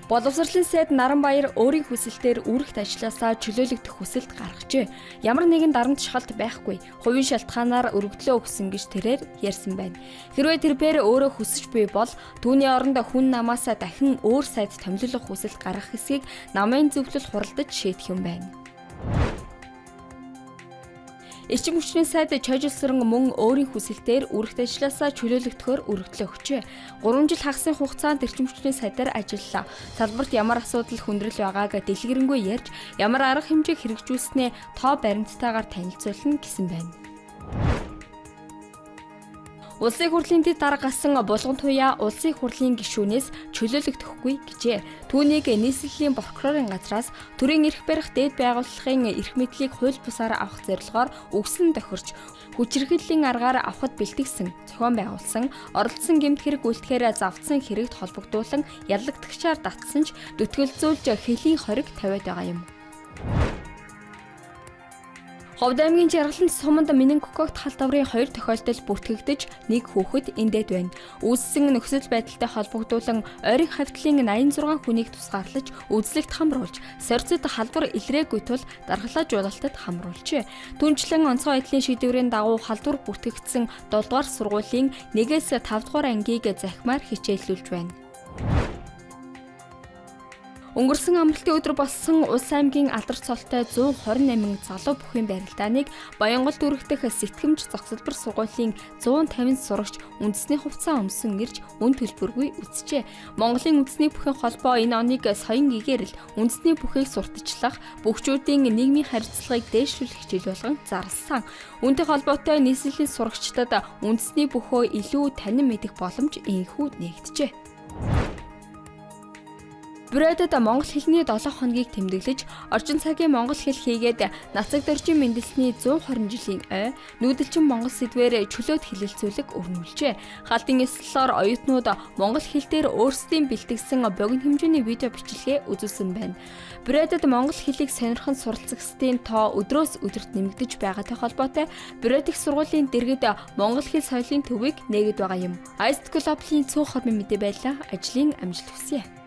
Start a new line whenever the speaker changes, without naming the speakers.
Боловсролын сайд Наранбаяр өөрийн хүсэлтээр үүрэгт ажилласаа чөлөөлөгдөх хүсэлт гаргажээ. Ямар нэгэн дарамт шалгалт байхгүй. Хувийн шалтгаанаар өргөдлөө өгсөн гэж тэрээр ярьсан байна. Хэрвээ тэрээр өөрөө хүсэж буй бол түүний оронд хүн намаасаа дахин өөр сайд томилох хүсэлт гаргах хэсгийг намын зөвлөл хуралдаж шийдэх юм байна. Эрчим хүчний сайд Чойжилсран мөн өөрийн хүсэлтээр үүрэгт ажилласаа чөлөөлөгдөхөөр өргөдлөө өгчээ. 3 жил хагасны хугацаанд эрчим хүчний сайдаар ажиллалаа. Салбарт ямар асуудал хүндрэл байгааг дэлгэрэнгүй ярьж, ямар арга хэмжээг хэрэгжүүлснээ тоо баримттайгаар танилцуулна гэсэн байна. Улсын хурлын дэд дарга гасан булган туяа улсын хурлын гишүүнээс чөлөөлөгдөхгүй гэжээ. Түүнийг нийслэлийн прокурорын газраас төрийн эрх барих дээд байгууллагын эрх мэдлийг хууль бусаар авах зорилгоор үгсэн тохирч хүчирхийллийн аргаар авахд бэлтгэсэн, зохион байгуулсан, оролцсон гэмт хэрэг үйлдэхээр завдсан хэрэгт холбогдуулан яллагдагчаар татсан ч дүтгэлзүүлж хэлийн хориг тавиад байгаа юм. Ховд аймгийн Жаргалант суманд менингококк халдварын 2 тохиолдол бүртгэгдэж, 1 хүүхэд эндээд байна. Үүссэн нөхцөл байдалтай холбогдуулан ойрын хавьтлын 86 хүнийг тусгаарлаж, үзлэгт хамруулж, сорьцод халдвар илрээгүй тул дархлаажуулалтад хамруулжээ. Түүнчлэн онцгой байдлын шийдвэрийн дагуу халдвар бүртгэгдсэн 7 дугаар сургуулийн 1-5 дугаар ангийг захимаар хичээллүүлж байна. Өнгөрсөн амралтын өдөр болсон Улс аймгийн Алдарч цолтой 128 залуу бүхийн барилдааныг Баянгол дүүргэх сэтгэмж зохицолбор сургуулийн 150 сурагч үндэсний хувцас өмсөн ирж үн төлбөргүй үзжээ. Монголын үндэсний бүхийн холбоо энэ оныг соён гэгээрл үндэсний бүхийг сурталчлах, бүхчүүдийн нийгмийн харилцааг дээшлүүлэх хичээл болгон зарласан. Үүнтэй холбоотой нийслэлийн сурагчдад үндэсний бүхөө илүү танин мэдэх боломж инхүү нэгджээ. Бүрээдэд монгол хэлний 7 хоногийг тэмдэглэж, орчин цагийн монгол хэл хийгээд нацаг дөржин мэндэлсний 120 жилийн ой нүүдэлчин монгол сэдвээр чөлөөт хэлэлцүүлэг өрнүүлжээ. Халтын эслэлээр оюутнууд монгол хэл дээр өөрсдийн бэлтгэсэн богино хэмжээний видео бичлэгээ үзүүлсэн байна. Бүрээдэд монгол хэлийг сонирхон суралцагчдын тоо өдрөөс өдөрт нэмэгдэж байгаатай холбоотой Бүрээдэх сургуулийн дэргэд монгол хэл соёлын төвийг нээгээд байгаа юм. Ice Global-ийн цөөн хормын мэдээ байлаа. Ажлын амжилт хүсье.